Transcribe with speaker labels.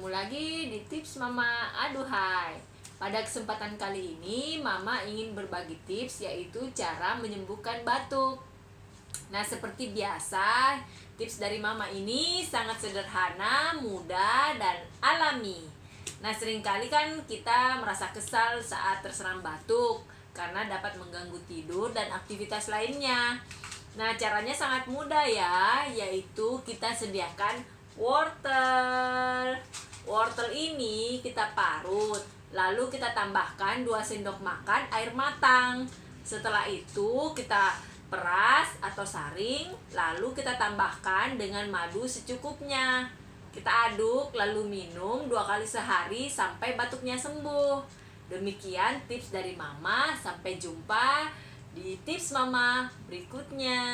Speaker 1: Ketemu lagi di tips Mama Aduhai. Pada kesempatan kali ini Mama ingin berbagi tips, yaitu cara menyembuhkan batuk. Nah, seperti biasa, tips dari Mama ini sangat sederhana, mudah, dan alami. Nah, seringkali kan kita merasa kesal saat terserang batuk karena dapat mengganggu tidur dan aktivitas lainnya. Nah, caranya sangat mudah ya, yaitu kita sediakan wortel. Wortel ini kita parut, lalu kita tambahkan 2 sendok makan air matang. Setelah itu kita peras atau saring, lalu kita tambahkan dengan madu secukupnya. Kita aduk lalu minum 2 kali sehari sampai batuknya sembuh. Demikian tips dari Mama. Sampai jumpa di tips Mama berikutnya.